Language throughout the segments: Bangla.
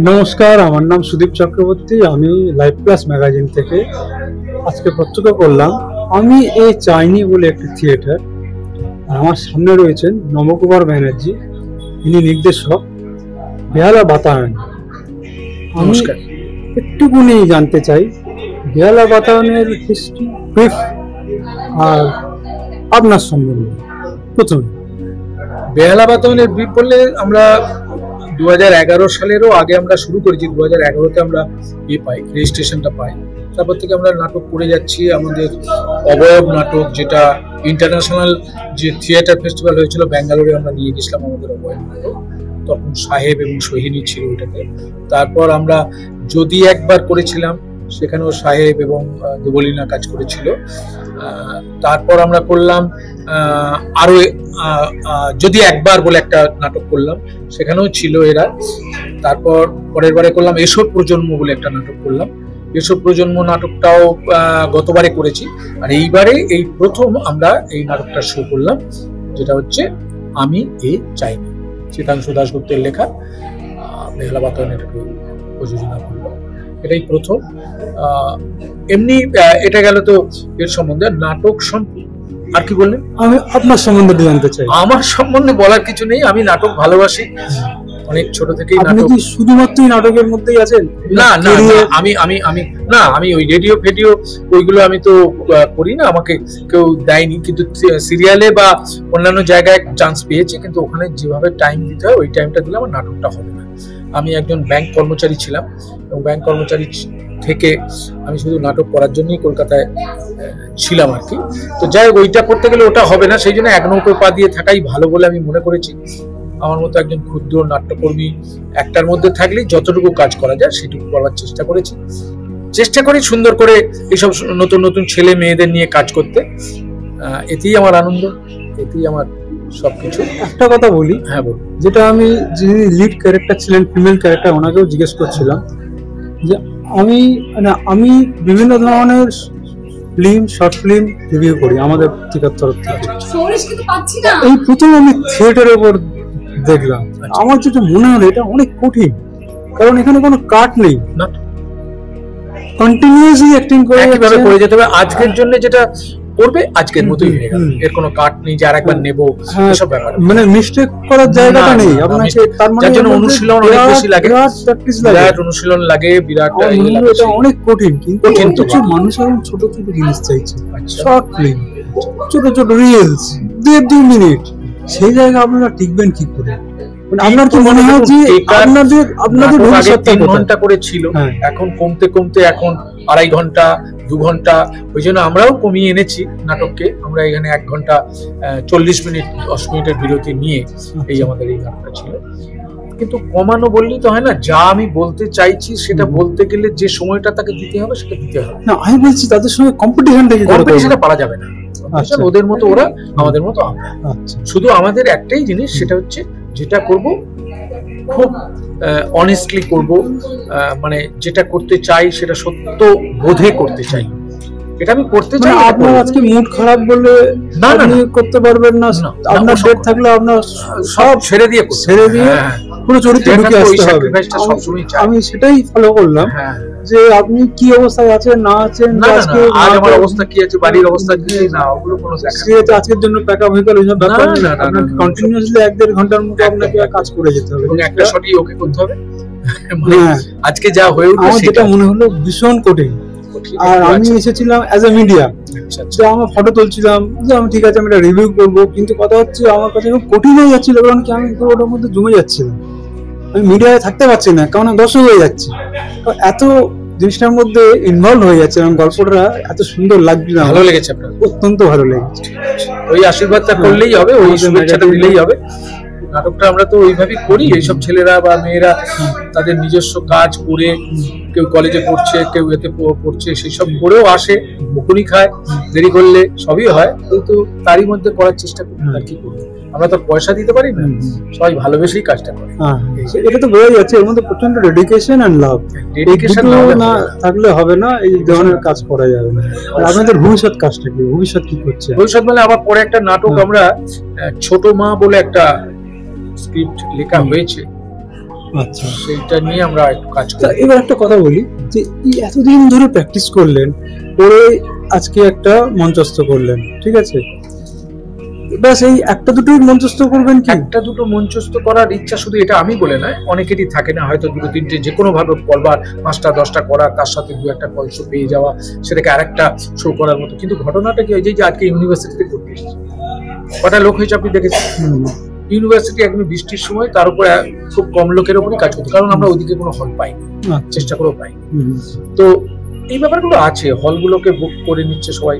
নমস্কার, আমার নাম সুদীপ চক্রবর্তী। আমি লাইভ প্লাস ম্যাগাজিন থেকে আজকে প্রত্যক্ষ করলাম। আমি এই চাইনি বলে একটি থিয়েটার, আর আমার সামনে রয়েছেন নবকুমার ব্যানার্জি, ইনি নির্দেশক, বেহালা বাতায়ন। নমস্কার। একটুকুনি জানতে চাই বেহালা বাতায়নের হিস্ট্রি, ব্রিফ আর আপনার সম্বন্ধে। প্রথমে বেহালা বাতায়নের ব্রিফ বললে, আমরা 2011 সালেরও আগে আমরা শুরু করেছি। 2011-তে আমরা রেজিস্ট্রেশনটা পাই। তারপর থেকে আমরা নাটক করে যাচ্ছি। আমাদের অবয়ব নাটক, যেটা ইন্টারন্যাশনাল যে থিয়েটার ফেস্টিভ্যাল হয়েছিল ব্যাঙ্গালোরে, আমরা নিয়ে গেছিলাম আমাদের অবয়ব নাটক। তখন সাহেব এবং সোহিনী ছিল ওটাতে। তারপর আমরা যদি একবার করেছিলাম, সেখানেও সাহেব এবং দেবলীনা কাজ করেছিল। তারপর আমরা করলাম আরো যদি একবার বলে একটা নাটক করলাম, সেখানেও ছিল এরা। তারপর পরের বারে করলাম এসব প্রজন্ম বলে একটা নাটক করলাম। এসব প্রজন্ম নাটকটাও গতবারে করেছি। আর এইবারে এই প্রথম আমরা এই নাটকটা শো করলাম, যেটা হচ্ছে আমি এ চাইনি, শীতাংশু দাশগুপ্তের লেখা। বেহালা বাতায়ন এটাকে প্রযোজনা করলো, এটাই প্রথম। এমনি এটা গেল তো এর সম্বন্ধে। নাটক আর কি বললেন? আমি আপনার সম্বন্ধে জানতে চাই। আমার সম্বন্ধে বলার কিছু নেই, আমি নাটক ভালোবাসি অনেক ছোট থেকেই। আপনি কি শুধুমাত্রই নাটকের মধ্যেই আছেন? না না, আমি আমি আমি না, আমি ওই রেডিও ফেডিও ওইগুলো আমি তো করি না, আমাকে কেউ দেয়নি। কিন্তু সিরিয়ালে বা অন্যান্য জায়গায় চান্স পেয়েছি, কিন্তু ওখানে যেভাবে টাইম দিতে হয় ওই টাইমটা দিলে আমার নাটকটা হবে না। আমি একজন ব্যাংক কর্মচারী ছিলাম, এবং ব্যাংক কর্মচারী থেকে আমি শুধু নাটক করার জন্যই কলকাতায় ছিলাম আর কি। তো যাই হোক, ওইটা করতে গেলে ওটা হবে না, সেই জন্য এক নৌকো পা দিয়ে থাকাই ভালো বলে আমি মনে করেছি। আমার মতো একজন ক্ষুদ্র নাট্যকর্মী একটার মধ্যে থাকলেই যতটুকু কাজ করা যায় সেটুকু করার চেষ্টা করেছি। চেষ্টা করি সুন্দর করে এইসব নতুন নতুন ছেলে মেয়েদের নিয়ে কাজ করতে। এতেই আমার আনন্দ, এতেই আমার সবকিছু। একটা কথা বলি। হ্যাঁ বল। যেটা আমি, যিনি লিড ক্যারেক্টার ছিলেন, ফিমেল ক্যারেক্টার, ওনাকেও জিজ্ঞেস করছিলাম যে আমি বিভিন্ন ধরনের ফিল্ম, শর্ট ফিল্ম রিভিউ করি আমাদের পত্রিকার তরফ থেকে। এই প্রথম আমি থিয়েটারের উপর দেখলাম। আমার যেটা মনে হলো এটা অনেক কঠিন, কারণ এখানে কোনো কাট নেই, কন্টিনিউয়াসলি অ্যাক্টিং করে যেতে হবে। আজকের জন্য যেটা করবে আজকের মতোই হয়ে গেল, এর কোনো কাট নেই যে আরেকবার নেব, এসব ব্যাপার মানে মিস্টেক করার জায়গাটা নেই আপনাকে। তার মানে যার জন্য অনুশীলন অনেক বেশি লাগে, বিরাট অনুশীলন লাগে, বিরাট। এটা অনেক কঠিন, কিন্তু কিছু মানুষ এখন ছোট ছোট জিনিস চাইছে, শর্ট ফিল্ম, ছোট ছোট রিলস, 2 মিনিট। সেই জায়গায় আপনারা টিকবেন কি করে? আপনার কি মনে হয় যে আপনাদের 3 ঘন্টা করে ছিল, এখন কমতে কমতে এখন 2.5 ঘন্টা, 2 ঘন্টা। ওই জন্য আমরাও কমিয়ে এনেছি নাটককে। আমরা এখানে 1 ঘন্টা 40 মিনিট 10 মিনিটের বিরতি নিয়ে এই আমাদের এই নাটকটা ছিল। কিন্তু কমানো বললেই তো হয় না, যা আমি বলতে চাইছি সেটা বলতে গেলে যে সময়টা তাকে দিতে হবে সেটা দিতে হবে। না, আমি বলছি তাদের সঙ্গে কম্পিটিশনটা পারা যাবে না। ওদের মতো ওরা, আমাদের মতো আমরা। শুধু আমাদের একটাই জিনিস, সেটা হচ্ছে যেটা করব খুব অনেস্টলি করব, মানে যেটা করতে চাই সেটা সত্য বোধে করতে চাই। এটা আমি করতে চাই। আপনার আজকে মুড খারাপ বলে না করতে পারবেন না, আপনার ডেট থাকলে আপনার সব ছেড়ে দিয়ে পুরো চরিত্রে ঢুকে আসতে হবে। আমি সেটাই ফলো করলাম যে আপনি কি অবস্থায় আছেন না আছেন, আজকে আমার অবস্থা কি আছে, বাড়ির অবস্থা কি না, ওগুলো কোনো আজকের জন্য প্যাকআপ হয়ে গেল এইসব ব্যাপার না। আপনাকে কন্টিনিউয়াসলি 1-1.5 ঘন্টার মতো আপনাকে কাজ করে যেতে হবে, এবং একটা শটই ওকে করতে হবে। আজকে যা হয়ে উঠবে সেটা মনে হলো ভীষণ কঠিন। আর আমি এসেছিলাম অ্যাজ এ মিডিয়া, আমার ফটো তুলছিলাম যে আমি ঠিক আছে আমি এটা রিভিউ করবো, কিন্তু কথা হচ্ছে আমার কাছে খুব কঠিন হয়ে যাচ্ছিল, কারণ কি আমি ওটার মধ্যে জমে যাচ্ছিলাম। আমি মিডিয়ায় থাকতে পারছি না, কারণ দর্শক হয়ে যাচ্ছি। এত জিনিসটার মধ্যে ইনভলভ হয়ে যাচ্ছে এবং গল্পটা এত সুন্দর লাগছে। ভালো লেগেছে আপনার? অত্যন্ত ভালো লেগেছে। ওই আশীর্বাদটা করলেই হবে, ওই শুভেচ্ছাটা দিলেই হবে। নাটকটা আমরা তো ওইভাবেই করি। এইসব ছেলেরা বা মেয়েরা তাদের নিজস্ব কাজ করে, কেউ কলেজে পড়ছে, কেউ এতে পড়ছে, সেই সব করেও আসে, বকুনি খায়, দেরি করলে সবই হয়, কিন্তু তারই মধ্যে করার চেষ্টা করি। আর কি করবো, আমরা তো পয়সা দিতে পারি না, সবাই ভালোবেসেই কাজটা করে। এটা তো বোঝা যাচ্ছে এর মধ্যে প্রচন্ড ডেডিকেশন এন্ড লাভ। ডেডিকেশন না থাকলে হবে না, এই ধরনের কাজ করা যাবে না। আর আপনাদের ভবিষ্যৎ কাজটা কি, ভবিষ্যৎ কি করছে? ভবিষ্যৎ মানে আবার পরে একটা নাটক আমরা ছোট মা বলে একটা স্ক্রিপ্ট লেখা হয়েছে, আচ্ছা, সেইটা নিয়ে আমরা একটু কাজ তা করি। এবার একটা কথা বলি যে এই এতদিন ধরে প্র্যাকটিস করলেন, করে আজকে একটা মঞ্চস্থ করলেন, ঠিক আছে, ব্যাস এই একটা দুটোই মঞ্চস্থ করবেন কি? একটা দুটো মঞ্চস্থ করার ইচ্ছা শুধু এটা আমি বলে নয়, অনেকেরই থাকে না, হয়তো দুটো তিনটে যে কোনো ভাবে করবার, 5টা 10টা করা, তার সাথে দু একটা কল শো পেয়ে যাওয়া, সেটাকে আরেকটা শো করার মতো। কিন্তু ঘটনাটা কি হয়, যে আজকে ইউনিভার্সিটিতে করতে এসেছি, কটা লোক হয়েছে আপনি দেখেছেন? হুম, ইউনিভার্সিটি একদম বৃষ্টির সময়, তার উপরে খুব কম লোকের উপরই কাজ করতে, কারণ আমরা ওইদিকে কোনো হল পাইনি, আচ্ছা, চেষ্টা করেও পাইনি। হুম, তো এই ব্যাপারগুলো আছে, হলগুলোকে বুক করে নিচ্ছে সবাই,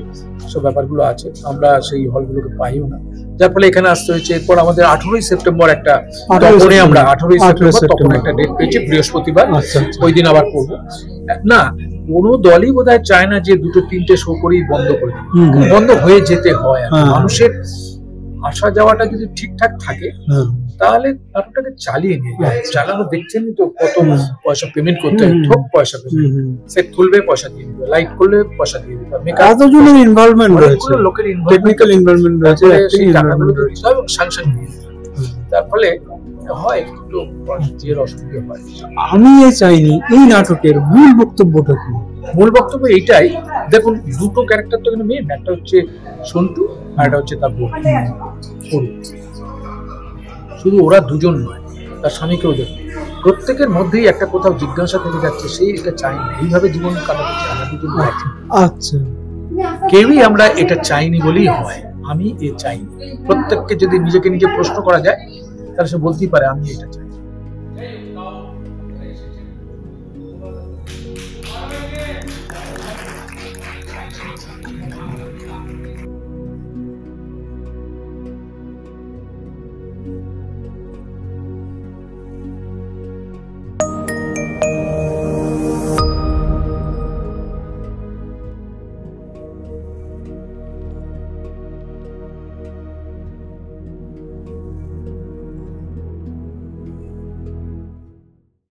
সব ব্যাপারগুলো আছে, আমরা সেই হলগুলোকে পাইও না, যার ফলে এখানে আসতে হয়েছে। এরপর আমাদের 18ই সেপ্টেম্বর একটা, 18ই তখনই আমরা সেপ্টেম্বর, 18ই সেপ্টেম্বর তখন সেপ্টেম্বর। একটা ডেট পেয়েছি, বৃহস্পতিবার, আচ্ছা, ওই দিন আবার করবো না। কোনো দলই বোধহয় চায় না যে দুটো তিনটে শো করেই বন্ধ করে দিই, হুম, হুম, বন্ধ হয়ে যেতে হয় আর কি। হ্যাঁ। মানুষের আসা যাওয়াটা যদি ঠিকঠাক থাকে হ্যাঁ, তাহলে নাটকটাকে চালিয়ে নিয়ে যায়। চালানো দেখছেন তো কত হুম। পয়সা পেমেন্ট করতে হয়, হুম। ঠোক পয়সা পেমেন্ট, হুম, হুম। সেট খুলবে পয়সা দিয়ে দিবে, লাইট করলে পয়সা দিয়ে দিবে, মেকআপ, এতজনের ইনভলভমেন্ট রয়েছে, অনেকগুলো লোকের টেকনিক্যাল ইনভলভমেন্ট রয়েছে, সেই acting টাকাগুলো involvement তো রয়েছে। দিতে হবে এবং স্যাংশন দিয়ে দিতে হবে। হুম। তার ফলে হয় একটু নিজের অসুবিধা হয়। আমি চাইনি এই নাটকের মূল বক্তব্যটা কি? মূল বক্তব্য এইটাই, দেখুন দুটো ক্যারেক্টার তো এখানে মেন, একটা হচ্ছে সন্টু আর একটা হচ্ছে তার বোন অরু। শুধু ওরা দুজন নয়, তার স্বামীকেও দেখুন, প্রত্যেকের মধ্যেই একটা কোথাও জিজ্ঞাসা থেকে যাচ্ছে, সেই এটা চাই না, এইভাবে জীবন কাটাতে চাই না, দুজন আছে। আচ্ছা, কেউই আমরা এটা চাইনি বলেই হয়, আমি এ চাইনি। প্রত্যেককে যদি নিজেকে নিজে প্রশ্ন করা যায়, তাহলে সে বলতেই পারে আমি এটা চাই।